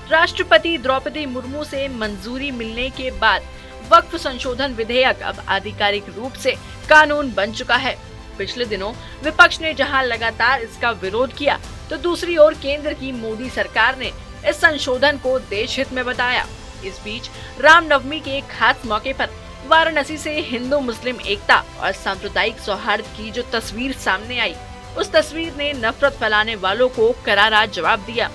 राष्ट्रपति द्रौपदी मुर्मू से मंजूरी मिलने के बाद वक्फ संशोधन विधेयक अब आधिकारिक रूप से कानून बन चुका है। पिछले दिनों विपक्ष ने जहां लगातार इसका विरोध किया, तो दूसरी ओर केंद्र की मोदी सरकार ने इस संशोधन को देश हित में बताया। इस बीच रामनवमी के एक खास मौके पर वाराणसी से हिंदू मुस्लिम एकता और सांप्रदायिक सौहार्द की जो तस्वीर सामने आई, उस तस्वीर ने नफरत फैलाने वालों को करारा जवाब दिया।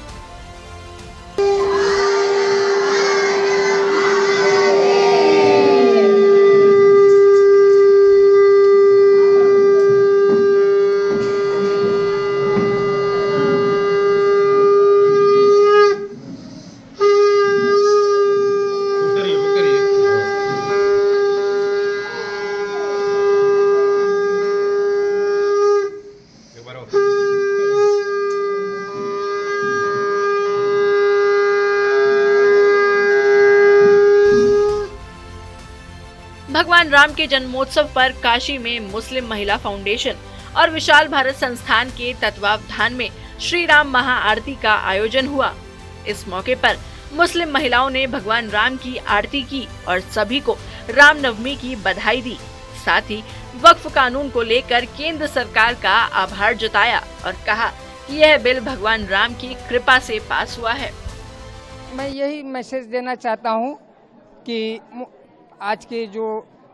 भगवान राम के जन्मोत्सव पर काशी में मुस्लिम महिला फाउंडेशन और विशाल भारत संस्थान के तत्वावधान में श्री राम महाआरती का आयोजन हुआ। इस मौके पर मुस्लिम महिलाओं ने भगवान राम की आरती की और सभी को रामनवमी की बधाई दी। साथ ही वक्फ कानून को लेकर केंद्र सरकार का आभार जताया और कहा कि यह बिल भगवान राम की कृपा से पास हुआ है। मैं यही मैसेज देना चाहता हूँ कि आज के जो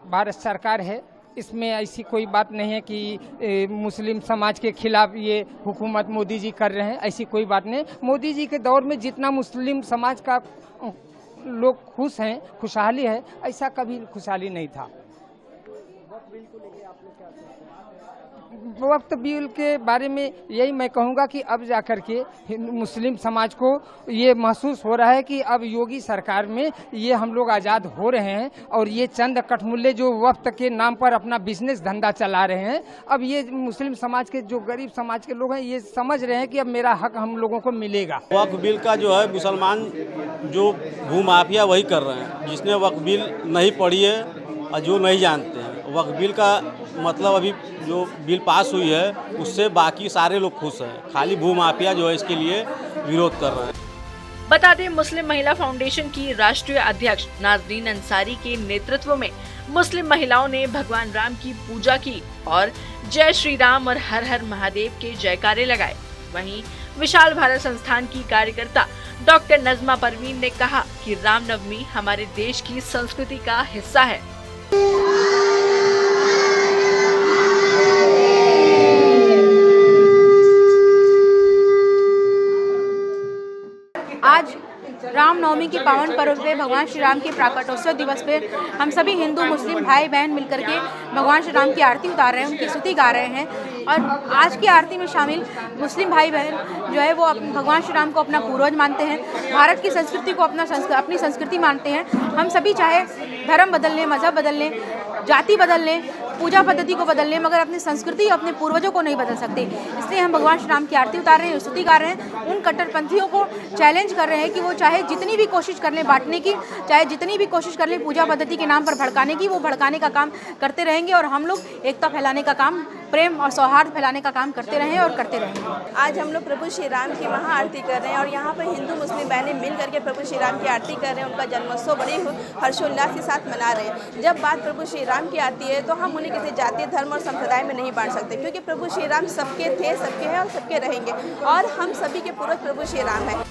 भारत सरकार है, इसमें ऐसी कोई बात नहीं है कि मुस्लिम समाज के खिलाफ ये हुकूमत मोदी जी कर रहे हैं, ऐसी कोई बात नहीं। मोदी जी के दौर में जितना मुस्लिम समाज का लोग खुश हैं, खुशहाली है, ऐसा कभी खुशहाली नहीं था। वक्त बिल के बारे में यही मैं कहूँगा कि अब जाकर के मुस्लिम समाज को ये महसूस हो रहा है कि अब योगी सरकार में ये हम लोग आज़ाद हो रहे हैं और ये चंद कठमुल्ले जो वक्त के नाम पर अपना बिजनेस धंधा चला रहे हैं, अब ये मुस्लिम समाज के जो गरीब समाज के लोग हैं ये समझ रहे हैं कि अब मेरा हक हम लोगों को मिलेगा। वक्फ बिल का जो है मुसलमान जो भूमाफिया वही कर रहे हैं, जिसने वक्फ बिल नहीं पढ़ी है और जो नहीं जानते हैं। वक्फ बिल का मतलब अभी जो बिल पास हुई है उससे बाकी सारे लोग खुश हैं, खाली भूमाफिया जो है इसके लिए विरोध कर रहे हैं। बता दें, मुस्लिम महिला फाउंडेशन की राष्ट्रीय अध्यक्ष नाजरीन अंसारी के नेतृत्व में मुस्लिम महिलाओं ने भगवान राम की पूजा की और जय श्री राम और हर हर महादेव के जयकारे लगाए। वहीं विशाल भारत संस्थान की कार्यकर्ता डॉक्टर नजमा परवीन ने कहा कि रामनवमी हमारे देश की संस्कृति का हिस्सा है। आज रामनवमी की पावन पर्व पे भगवान श्री राम के प्राकटोत्सव दिवस पे हम सभी हिंदू मुस्लिम भाई बहन मिलकर के भगवान श्री राम की आरती उतार रहे हैं, उनकी स्तुति गा रहे हैं। और आज की आरती में शामिल मुस्लिम भाई बहन जो है वो भगवान श्री राम को अपना पूर्वज मानते हैं, भारत की संस्कृति को अपनी संस्कृति मानते हैं। हम सभी चाहे धर्म बदल लें, मजहब बदल लें, जाति बदल लें, पूजा पद्धति को बदल लें, मगर अपनी संस्कृति अपने पूर्वजों को नहीं बदल सकते। इसलिए हम भगवान श्री राम की आरती उतार रहे हैं, स्तुति गा रहे हैं, उन कट्टरपंथियों को चैलेंज कर रहे हैं कि वो चाहे जितनी भी कोशिश कर लें बांटने की, चाहे जितनी भी कोशिश कर लें पूजा पद्धति के नाम पर भड़काने की, वो भड़काने का काम करते रहेंगे और हम लोग एकता फैलाने का काम, प्रेम और सौहार्द फैलाने का काम करते रहे और करते रहेंगे। आज हम लोग प्रभु श्री राम की महाआरती कर रहे हैं और यहाँ पर हिंदू मुस्लिम बहनें मिल करके प्रभु श्री राम की आरती कर रहे हैं, उनका जन्मोत्सव बड़े हर्षोल्लास के साथ मना रहे हैं। जब बात प्रभु श्री राम की आती है तो हम उन्हें किसी जाति, धर्म और संप्रदाय में नहीं बांट सकते, क्योंकि प्रभु श्री राम सबके थे, सबके हैं और सबके रहेंगे और हम सभी के पूर्वज प्रभु श्री राम है।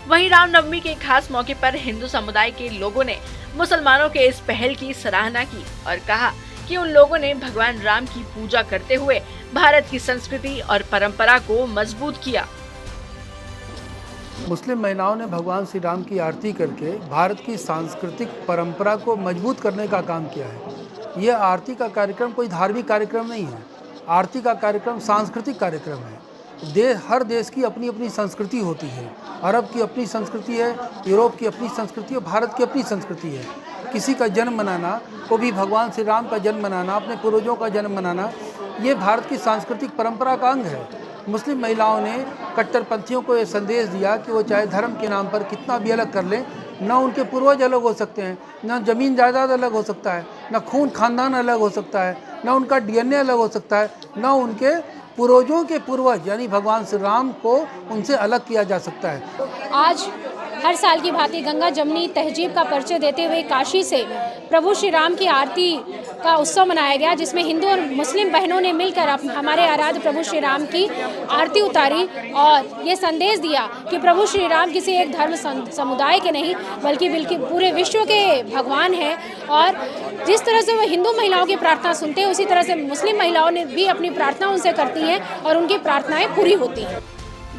वहीं रामनवमी के खास मौके पर हिंदू समुदाय के लोगों ने मुसलमानों के इस पहल की सराहना की और कहा कि उन लोगों ने भगवान राम की पूजा करते हुए भारत की संस्कृति और परंपरा को मजबूत किया। मुस्लिम महिलाओं ने भगवान श्री राम की आरती करके भारत की सांस्कृतिक परंपरा को मजबूत करने का काम किया है। यह आरती का कार्यक्रम कोई धार्मिक कार्यक्रम नहीं है, आरती का कार्यक्रम सांस्कृतिक कार्यक्रम है। हर देश की अपनी अपनी संस्कृति होती है। अरब की अपनी संस्कृति है, यूरोप की अपनी संस्कृति है, भारत की अपनी संस्कृति है। किसी का जन्म मनाना, को भी भगवान श्री राम का जन्म मनाना, अपने पूर्वजों का जन्म मनाना, ये भारत की सांस्कृतिक परंपरा का अंग है। मुस्लिम महिलाओं ने कट्टरपंथियों को ये संदेश दिया कि वो चाहे धर्म के नाम पर कितना भी अलग कर लें, न उनके पूर्वज अलग हो सकते हैं, न ज़मीन जायदाद अलग हो सकता है, न खून खानदान अलग हो सकता है, न उनका DNA अलग हो सकता है, न उनके पूर्वजों के पूर्वज यानी भगवान श्री राम को उनसे अलग किया जा सकता है। आज हर साल की भांति गंगा जमुनी तहजीब का परिचय देते हुए काशी से प्रभु श्री राम की आरती का उत्सव मनाया गया, जिसमें हिंदू और मुस्लिम बहनों ने मिलकर हमारे आराध्य प्रभु श्री राम की आरती उतारी और ये संदेश दिया कि प्रभु श्री राम किसी एक धर्म समुदाय के नहीं बल्कि पूरे विश्व के भगवान हैं। और जिस तरह से वो हिंदू महिलाओं की प्रार्थना सुनते हैं, उसी तरह से मुस्लिम महिलाओं ने भी अपनी प्रार्थना उनसे करती हैं और उनकी प्रार्थनाएं पूरी होती हैं।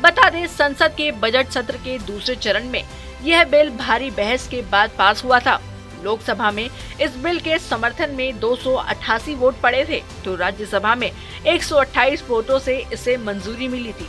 बता दें, संसद के बजट सत्र के दूसरे चरण में यह बिल भारी बहस के बाद पास हुआ था। लोकसभा में इस बिल के समर्थन में 288 वोट पड़े थे, तो राज्यसभा में 128 वोटों से इसे मंजूरी मिली थी।